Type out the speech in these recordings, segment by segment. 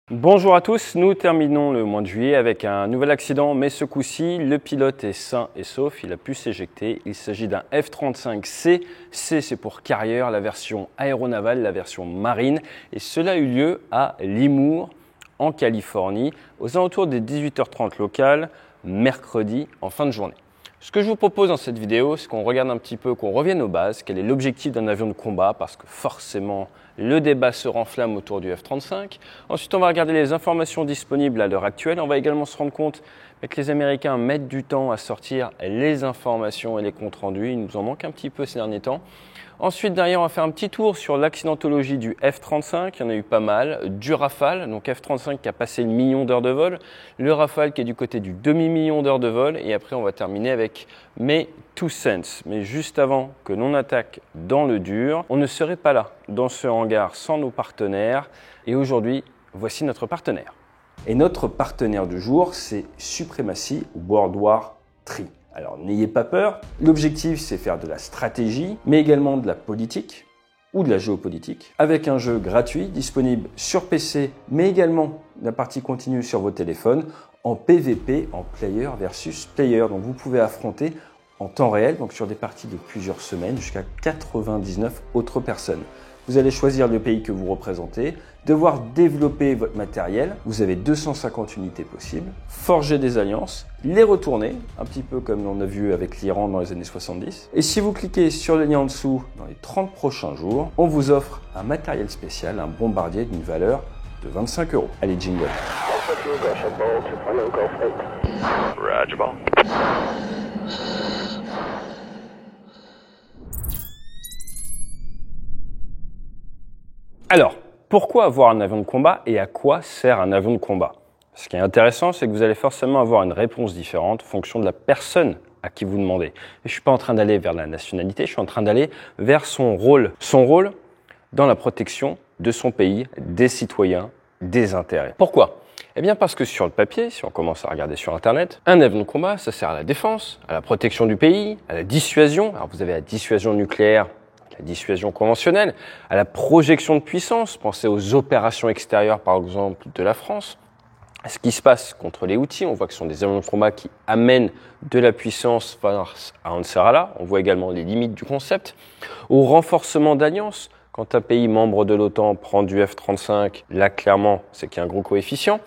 Bonjour à tous, nous terminons le mois de juillet avec un nouvel accident, mais ce coup-ci, le pilote est sain et sauf, il a pu s'éjecter. Il s'agit d'un F-35C, C c'est pour Carrier, la version aéronavale, la version marine, et cela a eu lieu à Lemoore, en Californie, aux alentours des 18h30 locales, mercredi, en fin de journée. Ce que je vous propose dans cette vidéo, c'est qu'on regarde un petit peu, qu'on revienne aux bases, quel est l'objectif d'un avion de combat, parce que forcément, le débat se renflamme autour du F-35. Ensuite, on va regarder les informations disponibles à l'heure actuelle. On va également se rendre compte que les Américains mettent du temps à sortir les informations et les comptes rendus. Il nous en manque un petit peu ces derniers temps. Ensuite, derrière, on va faire un petit tour sur l'accidentologie du F-35. Il y en a eu pas mal. Du Rafale, donc F-35 qui a passé le million d'heures de vol. Le Rafale qui est du côté du demi-million d'heures de vol. Et après, on va terminer avec mes 2 cents. Mais juste avant que l'on attaque dans le dur, on ne serait pas là dans ce hangar sans nos partenaires. Et aujourd'hui, voici notre partenaire. Et notre partenaire du jour, c'est Supremacy World War III. Alors n'ayez pas peur, l'objectif c'est faire de la stratégie, mais également de la politique ou de la géopolitique, avec un jeu gratuit disponible sur PC, mais également la partie continue sur vos téléphones, en PVP, en player versus player. Donc vous pouvez affronter en temps réel, donc sur des parties de plusieurs semaines, jusqu'à 99 autres personnes. Vous allez choisir le pays que vous représentez, devoir développer votre matériel. Vous avez 250 unités possibles, forger des alliances, les retourner, un petit peu comme on a vu avec l'Iran dans les années 70. Et si vous cliquez sur le lien en dessous, dans les 30 prochains jours, on vous offre un matériel spécial, un bombardier d'une valeur de 25 €. Allez, jingle. Alors, pourquoi avoir un avion de combat et à quoi sert un avion de combat? Ce qui est intéressant, c'est que vous allez forcément avoir une réponse différente en fonction de la personne à qui vous demandez. Et je ne suis pas en train d'aller vers la nationalité, je suis en train d'aller vers son rôle. Son rôle dans la protection de son pays, des citoyens, des intérêts. Pourquoi? Eh bien parce que sur le papier, si on commence à regarder sur Internet, un avion de combat, ça sert à la défense, à la protection du pays, à la dissuasion. Alors vous avez la dissuasion nucléaire, la dissuasion conventionnelle, à la projection de puissance. Pensez aux opérations extérieures, par exemple, de la France. À ce qui se passe contre les Houthis, on voit que ce sont des avions de combat qui amènent de la puissance face à Ansarallah. On voit également les limites du concept. Au renforcement d'alliances. Quand un pays membre de l'OTAN prend du F-35, là, clairement, c'est qu'il y a un gros coefficient.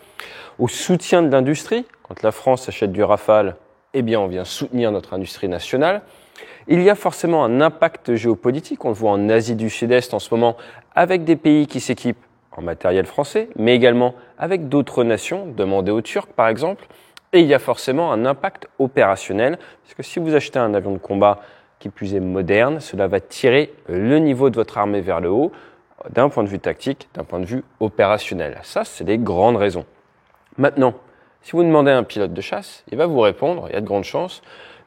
Au soutien de l'industrie. Quand la France achète du Rafale, eh bien, on vient soutenir notre industrie nationale. Il y a forcément un impact géopolitique, on le voit en Asie du Sud-Est en ce moment, avec des pays qui s'équipent en matériel français, mais également avec d'autres nations, demandez aux Turcs par exemple. Et il y a forcément un impact opérationnel, parce que si vous achetez un avion de combat qui plus est moderne, cela va tirer le niveau de votre armée vers le haut, d'un point de vue tactique, d'un point de vue opérationnel. Ça, c'est des grandes raisons. Maintenant, si vous demandez à un pilote de chasse, il va vous répondre, il y a de grandes chances,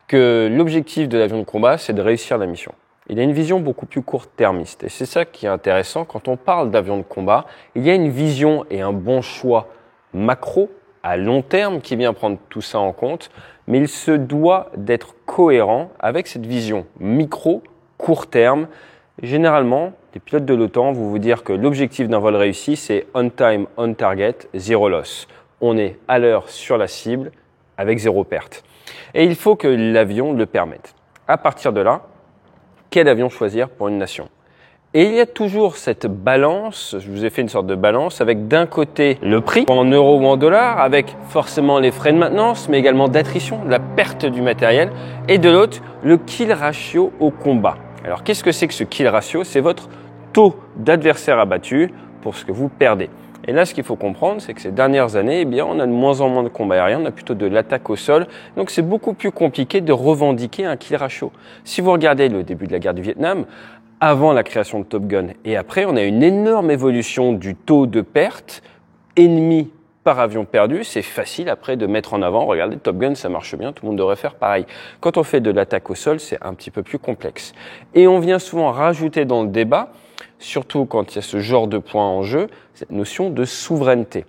que l'objectif de l'avion de combat, c'est de réussir la mission. Il a une vision beaucoup plus court-termiste. Et c'est ça qui est intéressant. Quand on parle d'avion de combat, il y a une vision et un bon choix macro, à long terme, qui vient prendre tout ça en compte. Mais il se doit d'être cohérent avec cette vision micro, court terme. Généralement, les pilotes de l'OTAN vont vous dire que l'objectif d'un vol réussi, c'est on time, on target, zéro loss. On est à l'heure sur la cible avec zéro perte. Et il faut que l'avion le permette. À partir de là, quel avion choisir pour une nation? Et il y a toujours cette balance, je vous ai fait une sorte de balance, avec d'un côté le prix, en euros ou en dollars, avec forcément les frais de maintenance, mais également d'attrition, la perte du matériel, et de l'autre, le kill ratio au combat. Alors qu'est-ce que c'est que ce kill ratio? C'est votre taux d'adversaire abattu pour ce que vous perdez. Et là, ce qu'il faut comprendre, c'est que ces dernières années, eh bien, on a de moins en moins de combats aériens, on a plutôt de l'attaque au sol. Donc, c'est beaucoup plus compliqué de revendiquer un kill ratio. Si vous regardez le début de la guerre du Vietnam, avant la création de Top Gun et après, on a une énorme évolution du taux de perte ennemi par avion perdu. C'est facile après de mettre en avant. Regardez, Top Gun, ça marche bien, tout le monde devrait faire pareil. Quand on fait de l'attaque au sol, c'est un petit peu plus complexe. Et on vient souvent rajouter dans le débat, surtout quand il y a ce genre de points en jeu, cette notion de souveraineté.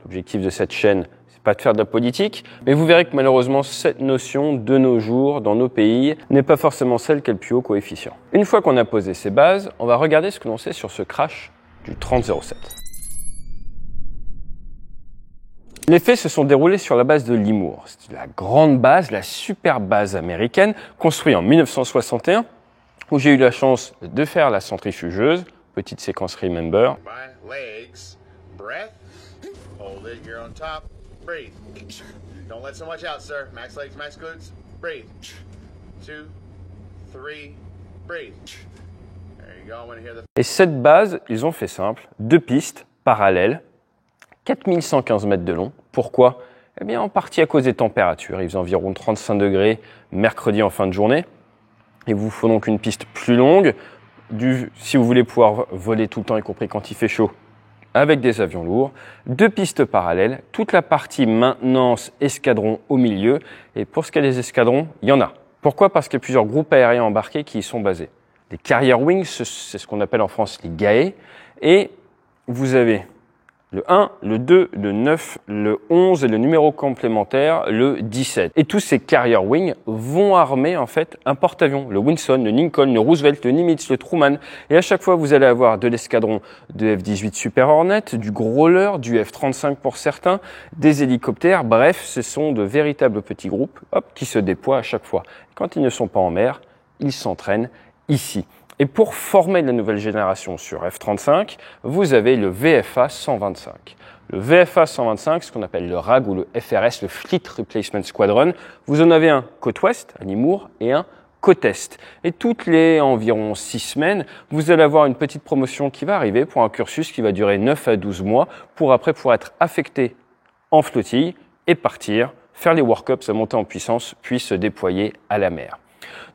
L'objectif de cette chaîne, c'est pas de faire de la politique, mais vous verrez que malheureusement, cette notion de nos jours, dans nos pays, n'est pas forcément celle qui a le plus haut coefficient. Une fois qu'on a posé ces bases, on va regarder ce que l'on sait sur ce crash du 3007. Les faits se sont déroulés sur la base de Lemoore. C'est la grande base, la super base américaine, construite en 1961, où j'ai eu la chance de faire la centrifugeuse. Petite séquence Remember. Legs, breath, hold it, you're on top, breathe. Don't let so much out, sir. Max legs, max glutes, breathe. 2, 3, breathe. There you go, I want to hear the... Et cette base, ils ont fait simple, 2 pistes parallèles, 4115 mètres de long. Pourquoi? Eh bien, en partie à cause des températures. Il faisait environ 35 degrés mercredi en fin de journée. Il vous faut donc une piste plus longue, si vous voulez pouvoir voler tout le temps, y compris quand il fait chaud, avec des avions lourds. 2 pistes parallèles, toute la partie maintenance, escadron au milieu. Et pour ce qui est des escadrons, il y en a. Pourquoi? Parce qu'il y a plusieurs groupes aériens embarqués qui y sont basés. Les Carrier Wings, c'est ce qu'on appelle en France les GAE. Et vous avez le 1, le 2, le 9, le 11 et le numéro complémentaire, le 17. Et tous ces Carrier Wings vont armer en fait un porte-avions, le Winson, le Lincoln, le Roosevelt, le Nimitz, le Truman. Et à chaque fois, vous allez avoir de l'escadron de F-18 Super Hornet, du Growler, du F-35 pour certains, des hélicoptères. Bref, ce sont de véritables petits groupes qui se déploient à chaque fois. Quand ils ne sont pas en mer, ils s'entraînent ici. Et pour former la nouvelle génération sur F-35, vous avez le VFA 125. Le VFA 125, ce qu'on appelle le RAG ou le FRS, le Fleet Replacement Squadron, vous en avez un côte ouest à Nemours et un côte est. Et toutes les environ 6 semaines, vous allez avoir une petite promotion qui va arriver pour un cursus qui va durer 9 à 12 mois pour après pouvoir être affecté en flottille et partir, faire les work-ups à monter en puissance, puis se déployer à la mer.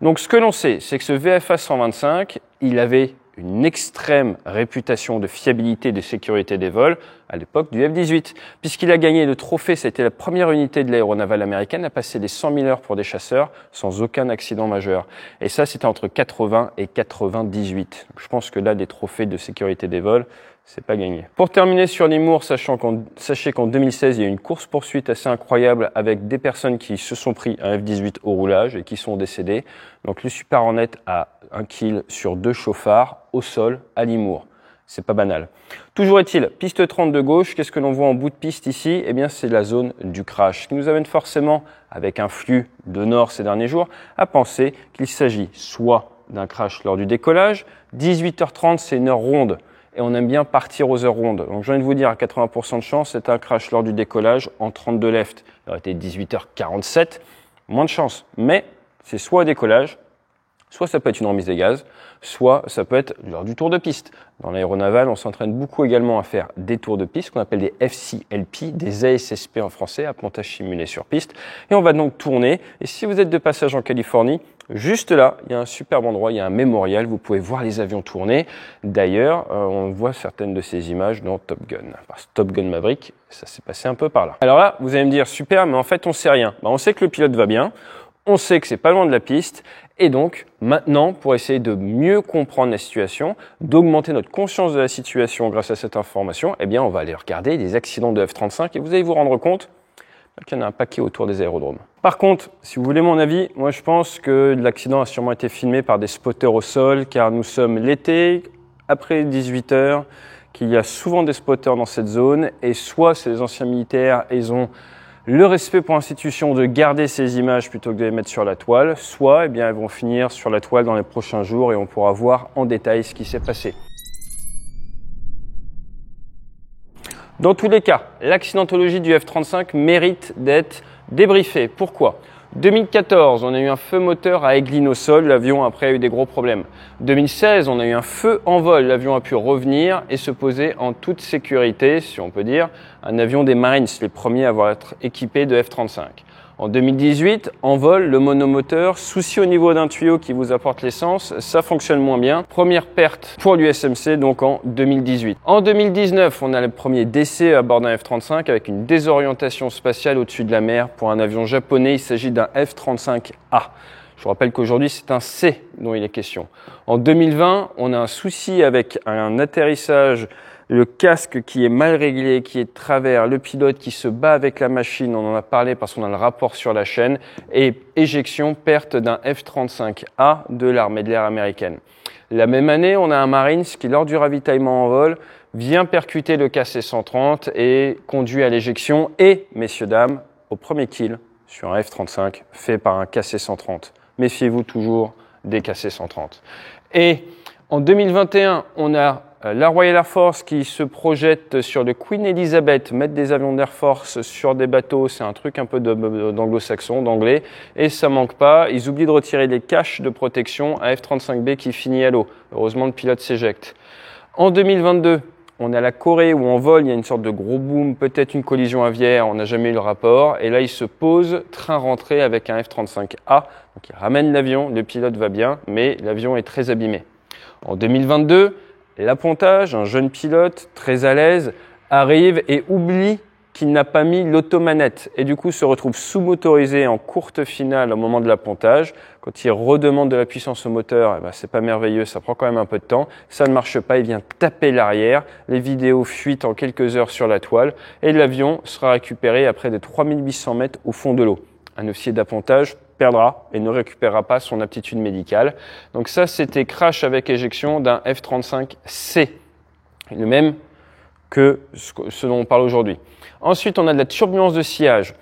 Donc ce que l'on sait, c'est que ce VFA 125, il avait une extrême réputation de fiabilité et de sécurité des vols à l'époque du F-18, puisqu'il a gagné le trophée, c'était la première unité de l'aéronavale américaine à passer les 100 000 heures pour des chasseurs sans aucun accident majeur. Et ça, c'était entre 80 et 98. Donc, je pense que là, des trophées de sécurité des vols, c'est pas gagné. Pour terminer sur Nemours, sachez qu'en 2016, il y a eu une course-poursuite assez incroyable avec des personnes qui se sont pris un F-18 au roulage et qui sont décédées. Donc le Super Hornet a un kill sur 2 chauffards au sol à Nemours. C'est pas banal. Toujours est-il, piste 30 de gauche, qu'est-ce que l'on voit en bout de piste ici? Eh bien, c'est la zone du crash, ce qui nous amène forcément, avec un flux de nord ces derniers jours, à penser qu'il s'agit soit d'un crash lors du décollage, 18h30, c'est une heure ronde. Et on aime bien partir aux heures rondes. Donc j'ai envie de vous dire, à 80% de chance, c'est un crash lors du décollage en 32 left. Il aurait été 18h47, moins de chance. Mais c'est soit au décollage, soit ça peut être une remise des gaz, soit ça peut être lors du tour de piste. Dans l'aéronaval, on s'entraîne beaucoup également à faire des tours de piste, qu'on appelle des FCLP, des ASSP en français, appontage simulé sur piste. Et on va donc tourner. Et si vous êtes de passage en Californie, juste là, il y a un superbe endroit, il y a un mémorial, vous pouvez voir les avions tourner. D'ailleurs, on voit certaines de ces images dans Top Gun. Parce que Top Gun Maverick, ça s'est passé un peu par là. Alors là, vous allez me dire, super, mais en fait, on sait rien. On sait que le pilote va bien, on sait que c'est pas loin de la piste, et donc, maintenant, pour essayer de mieux comprendre la situation, d'augmenter notre conscience de la situation grâce à cette information, eh bien, on va aller regarder des accidents de F-35 et vous allez vous rendre compte qu'il y en a un paquet autour des aérodromes. Par contre, si vous voulez mon avis, moi je pense que l'accident a sûrement été filmé par des spotters au sol, car nous sommes l'été, après 18 heures, qu'il y a souvent des spotters dans cette zone, et soit c'est les anciens militaires et ils ont le respect pour l'institution de garder ces images plutôt que de les mettre sur la toile, soit eh bien, elles vont finir sur la toile dans les prochains jours et on pourra voir en détail ce qui s'est passé. Dans tous les cas, l'accidentologie du F-35 mérite d'être débriefée. Pourquoi ? 2014, on a eu un feu moteur à Eglin au sol, l'avion après a eu des gros problèmes. 2016, on a eu un feu en vol, l'avion a pu revenir et se poser en toute sécurité, si on peut dire, un avion des Marines, les premiers à avoir été équipés de F-35. En 2018, en vol, le monomoteur, souci au niveau d'un tuyau qui vous apporte l'essence, ça fonctionne moins bien. Première perte pour l'USMC donc en 2018. En 2019, on a le premier décès à bord d'un F-35 avec une désorientation spatiale au-dessus de la mer pour un avion japonais. Il s'agit d'un F-35A. Je vous rappelle qu'aujourd'hui, c'est un C dont il est question. En 2020, on a un souci avec un atterrissage, le casque qui est mal réglé, qui est de travers, le pilote qui se bat avec la machine, on en a parlé parce qu'on a le rapport sur la chaîne, et éjection, perte d'un F-35A de l'armée de l'air américaine. La même année, on a un Marines qui, lors du ravitaillement en vol, vient percuter le KC-130 et conduit à l'éjection et, messieurs, dames, au premier kill sur un F-35 fait par un KC-130. Méfiez-vous toujours des KC-130. Et en 2021, on a la Royal Air Force qui se projette sur le Queen Elizabeth, mettre des avions d'Air Force sur des bateaux, c'est un truc un peu d'anglo-saxon, d'anglais, et ça manque pas. Ils oublient de retirer les caches de protection à F-35B qui finit à l'eau. Heureusement, le pilote s'éjecte. En 2022, on est à la Corée où en vol, il y a une sorte de gros boom, peut-être une collision aviaire, on n'a jamais eu le rapport. Et là, il se pose, train rentré avec un F-35A. Donc il ramène l'avion, le pilote va bien, mais l'avion est très abîmé. En 2022, l'appontage, un jeune pilote très à l'aise, arrive et oublie qu'il n'a pas mis l'automanette et du coup se retrouve sous-motorisé en courte finale au moment de l'appontage. Quand il redemande de la puissance au moteur, eh ben, c'est pas merveilleux, ça prend quand même un peu de temps. Ça ne marche pas, il vient taper l'arrière. Les vidéos fuitent en quelques heures sur la toile et l'avion sera récupéré à près de 3800 mètres au fond de l'eau. Un officier d'appontage perdra et ne récupérera pas son aptitude médicale. Donc ça, c'était crash avec éjection d'un F-35C, le même que ce dont on parle aujourd'hui. Ensuite, on a de la turbulence de sillage.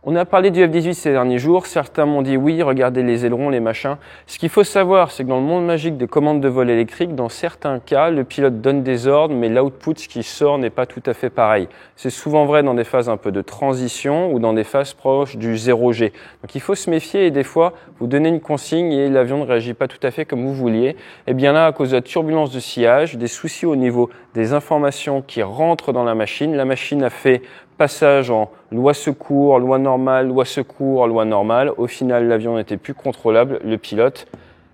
On a parlé du F-18 ces derniers jours. Certains m'ont dit oui, regardez les ailerons, les machins. Ce qu'il faut savoir, c'est que dans le monde magique des commandes de vol électrique, dans certains cas, le pilote donne des ordres, mais l'output, ce qui sort, n'est pas tout à fait pareil. C'est souvent vrai dans des phases un peu de transition ou dans des phases proches du 0G. Donc il faut se méfier et des fois, vous donnez une consigne et l'avion ne réagit pas tout à fait comme vous vouliez. Et bien là, à cause de la turbulence de sillage, des soucis au niveau des informations qui rentrent dans la machine a fait passage en loi secours, loi normale, loi secours, loi normale. Au final, l'avion n'était plus contrôlable. Le pilote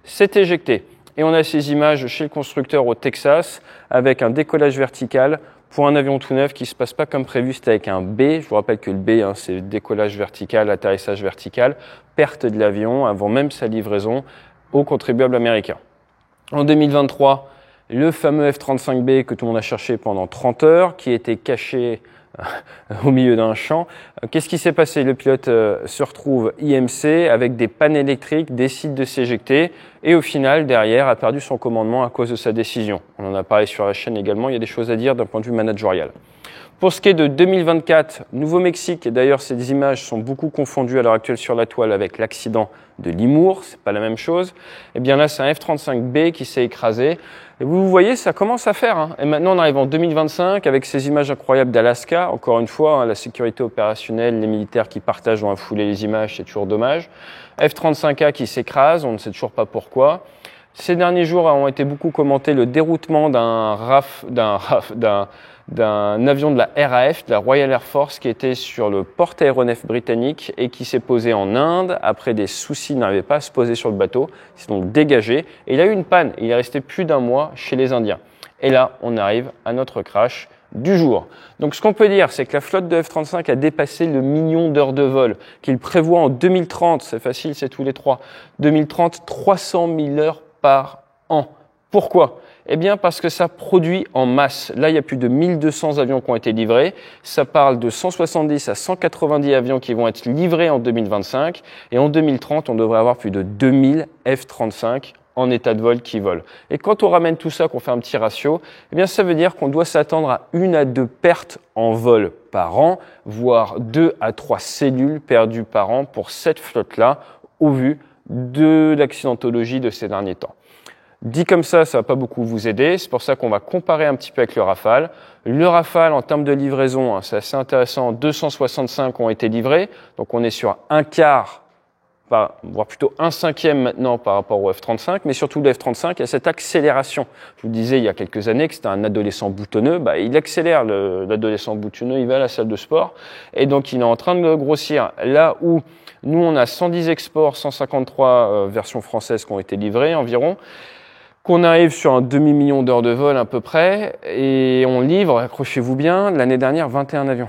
s'est éjecté. Et on a ces images chez le constructeur au Texas avec un décollage vertical pour un avion tout neuf qui ne se passe pas comme prévu. C'était avec un B. Je vous rappelle que le B, c'est décollage vertical, atterrissage vertical, perte de l'avion avant même sa livraison aux contribuables américains. En 2023, le fameux F-35B que tout le monde a cherché pendant 30 heures, qui était caché au milieu d'un champ. Qu'est-ce qui s'est passé? Le pilote se retrouve IMC avec des pannes électriques, décide de s'éjecter et au final, derrière, a perdu son commandement à cause de sa décision. On en a parlé sur la chaîne également, il y a des choses à dire d'un point de vue managérial. Pour ce qui est de 2024, Nouveau-Mexique, et d'ailleurs ces images sont beaucoup confondues à l'heure actuelle sur la toile avec l'accident de Limours, c'est pas la même chose. Et bien là, c'est un F-35B qui s'est écrasé. Et vous voyez, ça commence à faire. Et maintenant, on arrive en 2025 avec ces images incroyables d'Alaska. Encore une fois, la sécurité opérationnelle, les militaires qui partagent dans la foulée les images, c'est toujours dommage. F-35A qui s'écrase, on ne sait toujours pas pourquoi. Ces derniers jours ont été beaucoup commentés le déroutement d'un avion de la RAF, de la Royal Air Force, qui était sur le porte-aéronef britannique et qui s'est posé en Inde. Après des soucis, il n'arrivait pas à se poser sur le bateau. Il s'est donc dégagé et il a eu une panne. Il est resté plus d'un mois chez les Indiens. Et là, on arrive à notre crash du jour. Donc ce qu'on peut dire, c'est que la flotte de F-35 a dépassé le 1 million d'heures de vol, qu'il prévoit en 2030, c'est facile, c'est tous les trois, 2030, 300 000 heures par an. Pourquoi? Eh bien parce que ça produit en masse. Là, il y a plus de 1200 avions qui ont été livrés. Ça parle de 170 à 190 avions qui vont être livrés en 2025. Et en 2030, on devrait avoir plus de 2000 F-35 en état de vol qui volent. Et quand on ramène tout ça, qu'on fait un petit ratio, eh bien ça veut dire qu'on doit s'attendre à 1 à 2 pertes en vol par an, voire 2 à 3 cellules perdues par an pour cette flotte-là, au vu de l'accidentologie de ces derniers temps. Dit comme ça, ça va pas beaucoup vous aider. C'est pour ça qu'on va comparer un petit peu avec le Rafale. Le Rafale, en termes de livraison, c'est assez intéressant. 265 ont été livrés. Donc, on est sur un quart, voire plutôt un cinquième maintenant par rapport au F-35. Mais surtout, le F-35 a cette accélération. Je vous disais il y a quelques années que c'était un adolescent boutonneux. Il accélère l'adolescent boutonneux. Il va à la salle de sport. Et donc, il est en train de grossir. Là où nous, on a 110 exports, 153 versions françaises qui ont été livrées environ. Qu'on arrive sur un demi-million d'heures de vol à peu près, et on livre, accrochez-vous bien, l'année dernière 21 avions.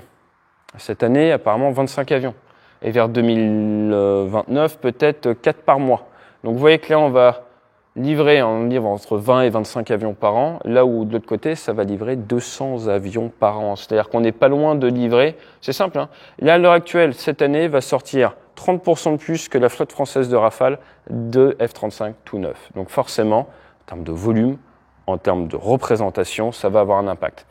Cette année, apparemment 25 avions. Et vers 2029, peut-être 4 par mois. Donc vous voyez que là, on livre entre 20 et 25 avions par an, là où de l'autre côté, ça va livrer 200 avions par an. C'est-à-dire qu'on n'est pas loin de livrer, c'est simple, Là, à l'heure actuelle, cette année, va sortir 30% de plus que la flotte française de Rafale de F-35 tout neuf. Donc forcément, en termes de volume, en termes de représentation, ça va avoir un impact.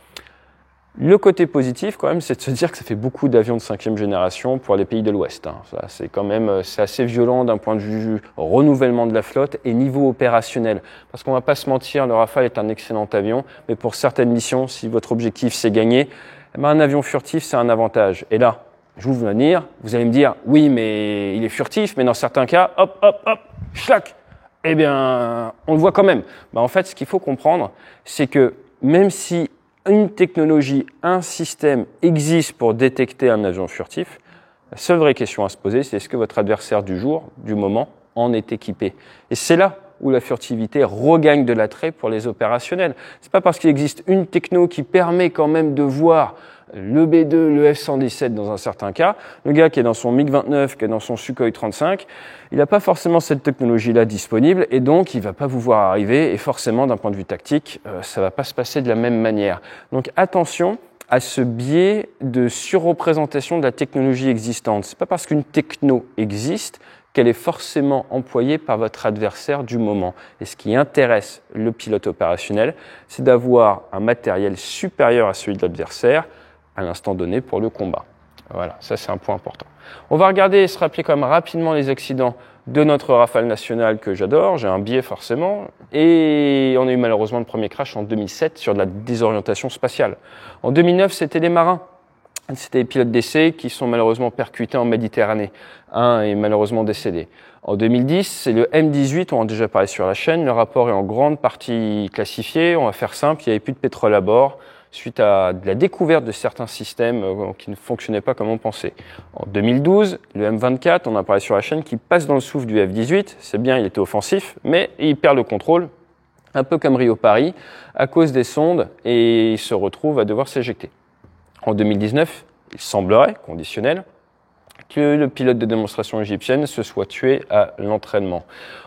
Le côté positif, quand même, c'est de se dire que ça fait beaucoup d'avions de 5e génération pour les pays de l'Ouest. C'est quand même, c'est assez violent d'un point de vue renouvellement de la flotte et niveau opérationnel. Parce qu'on va pas se mentir, le Rafale est un excellent avion, mais pour certaines missions, si votre objectif c'est gagner, eh ben, un avion furtif, c'est un avantage. Et là, je vous venir, vous allez me dire, oui, mais il est furtif, mais dans certains cas, hop, hop, hop, schlac, eh bien, on le voit quand même. Ben, en fait, ce qu'il faut comprendre, c'est que même si une technologie, un système existe pour détecter un avion furtif, la seule vraie question à se poser, c'est est-ce que votre adversaire du jour, du moment, en est équipé? Et c'est là où la furtivité regagne de l'attrait pour les opérationnels. C'est pas parce qu'il existe une techno qui permet quand même de voir le B2, le F-117 dans un certain cas, le gars qui est dans son MiG-29, qui est dans son Sukhoi 35, il n'a pas forcément cette technologie-là disponible et donc il ne va pas vous voir arriver et forcément d'un point de vue tactique, ça ne va pas se passer de la même manière. Donc attention à ce biais de surreprésentation de la technologie existante. Ce n'est pas parce qu'une techno existe qu'elle est forcément employée par votre adversaire du moment. Et ce qui intéresse le pilote opérationnel, c'est d'avoir un matériel supérieur à celui de l'adversaire à l'instant donné pour le combat. Voilà, ça c'est un point important. On va regarder et se rappeler quand même rapidement les accidents de notre Rafale national que j'adore, j'ai un biais forcément, et on a eu malheureusement le premier crash en 2007 sur de la désorientation spatiale. En 2009, c'était les marins. C'était les pilotes d'essai qui sont malheureusement percutés en Méditerranée. Un est malheureusement décédé. En 2010, c'est le M18, on a déjà parlé sur la chaîne, le rapport est en grande partie classifié, on va faire simple, il n'y avait plus de pétrole à bord, suite à de la découverte de certains systèmes qui ne fonctionnaient pas comme on pensait. En 2012, le M24, on a parlé sur la chaîne, qui passe dans le souffle du F-18, c'est bien, il était offensif, mais il perd le contrôle, un peu comme Rio-Paris, à cause des sondes, et il se retrouve à devoir s'éjecter. En 2019, il semblerait, conditionnel, que le pilote de démonstration égyptienne se soit tué à l'entraînement.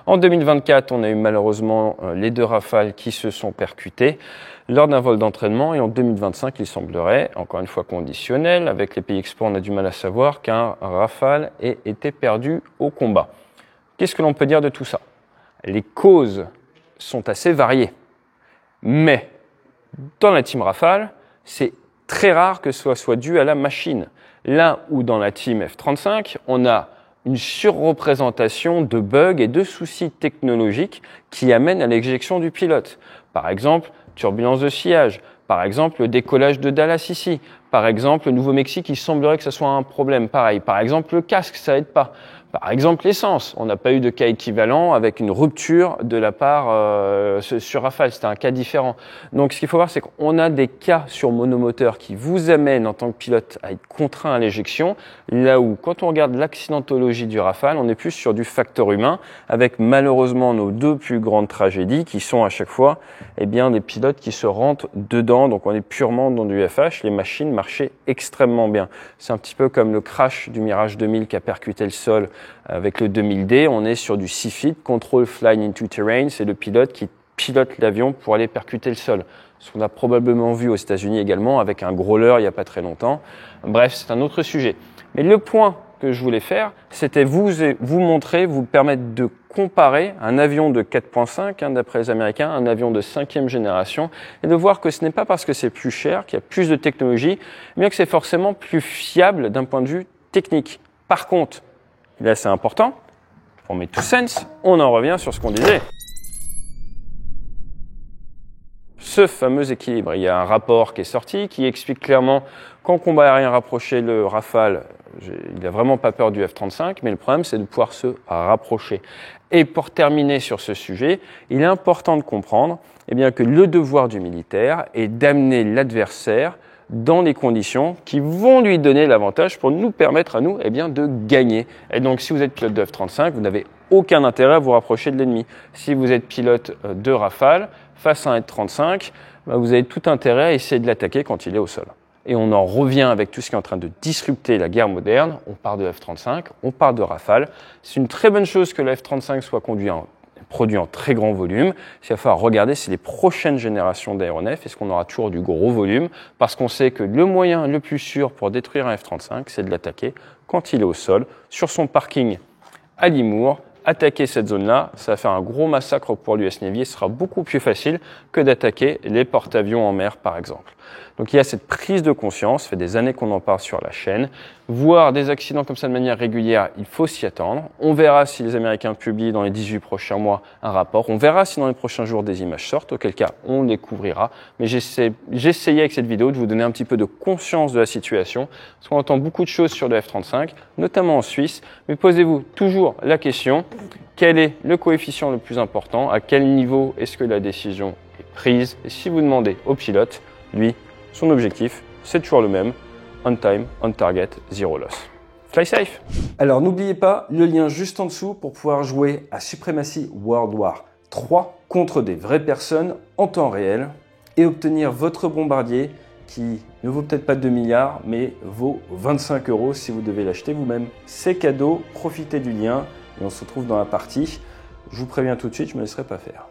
En 2024, on a eu malheureusement les 2 Rafales qui se sont percutés lors d'un vol d'entraînement. Et en 2025, il semblerait, encore une fois conditionnel, avec les pays exports, on a du mal à savoir qu'un Rafale ait été perdu au combat. Qu'est-ce que l'on peut dire de tout ça? Les causes sont assez variées. Mais dans la team Rafale, c'est très rare que ce soit dû à la machine. Là où dans la team F-35, on a une surreprésentation de bugs et de soucis technologiques qui amènent à l'éjection du pilote. Par exemple, turbulence de sillage. Par exemple, le décollage de Dallas ici. Par exemple, le Nouveau-Mexique, il semblerait que ce soit un problème. Pareil. Par exemple, le casque, ça aide pas. Par exemple, l'essence. On n'a pas eu de cas équivalent avec une rupture de la part sur Rafale. C'était un cas différent. Donc, ce qu'il faut voir, c'est qu'on a des cas sur monomoteur qui vous amènent en tant que pilote à être contraint à l'éjection. Là où, quand on regarde l'accidentologie du Rafale, on est plus sur du facteur humain avec malheureusement nos 2 plus grandes tragédies qui sont à chaque fois, eh bien, des pilotes qui se rentrent dedans. Donc, on est purement dans du FH. Les machines marchaient extrêmement bien. C'est un petit peu comme le crash du Mirage 2000 qui a percuté le sol. Avec le 2000D, on est sur du CFIT, Control Flying into Terrain, c'est le pilote qui pilote l'avion pour aller percuter le sol. Ce qu'on a probablement vu aux États-Unis également avec un growler il n'y a pas très longtemps. Bref, c'est un autre sujet. Mais le point que je voulais faire, c'était vous montrer, vous permettre de comparer un avion de 4.5, d'après les Américains, un avion de 5e génération, et de voir que ce n'est pas parce que c'est plus cher, qu'il y a plus de technologie, mais que c'est forcément plus fiable d'un point de vue technique. Par contre, là, c'est important. On met tout sense. On en revient sur ce qu'on disait. Ce fameux équilibre. Il y a un rapport qui est sorti qui explique clairement qu'en combat aérien rapproché, le Rafale, il n'a vraiment pas peur du F-35, mais le problème, c'est de pouvoir se rapprocher. Et pour terminer sur ce sujet, il est important de comprendre eh bien, que le devoir du militaire est d'amener l'adversaire dans les conditions qui vont lui donner l'avantage pour nous permettre à nous eh bien, de gagner. Et donc, si vous êtes pilote de F-35, vous n'avez aucun intérêt à vous rapprocher de l'ennemi. Si vous êtes pilote de Rafale, face à un F-35, vous avez tout intérêt à essayer de l'attaquer quand il est au sol. Et on en revient avec tout ce qui est en train de disrupter la guerre moderne. On part de F-35, on part de Rafale. C'est une très bonne chose que le F-35 soit produit en très grand volume. Ce qu'il va falloir regarder, c'est les prochaines générations d'aéronefs. Est-ce qu'on aura toujours du gros volume? Parce qu'on sait que le moyen le plus sûr pour détruire un F-35, c'est de l'attaquer quand il est au sol, sur son parking à Limours, attaquer cette zone-là, ça va faire un gros massacre pour l'US Navy et ce sera beaucoup plus facile que d'attaquer les porte-avions en mer, par exemple. Donc il y a cette prise de conscience, ça fait des années qu'on en parle sur la chaîne. Voir des accidents comme ça de manière régulière, il faut s'y attendre. On verra si les Américains publient dans les 18 prochains mois un rapport. On verra si dans les prochains jours des images sortent, auquel cas on les couvrira. Mais j'essayais avec cette vidéo de vous donner un petit peu de conscience de la situation, parce qu'on entend beaucoup de choses sur le F-35, notamment en Suisse. Mais posez-vous toujours la question, quel est le coefficient le plus important? À quel niveau est-ce que la décision est prise? Et si vous demandez au pilote, lui, son objectif, c'est toujours le même, on time, on target, zero loss. Fly safe! Alors n'oubliez pas le lien juste en dessous pour pouvoir jouer à Supremacy World War 3 contre des vraies personnes en temps réel et obtenir votre bombardier qui ne vaut peut-être pas 2 milliards mais vaut 25 € si vous devez l'acheter vous-même. C'est cadeau, profitez du lien et on se retrouve dans la partie. Je vous préviens tout de suite, je ne me laisserai pas faire.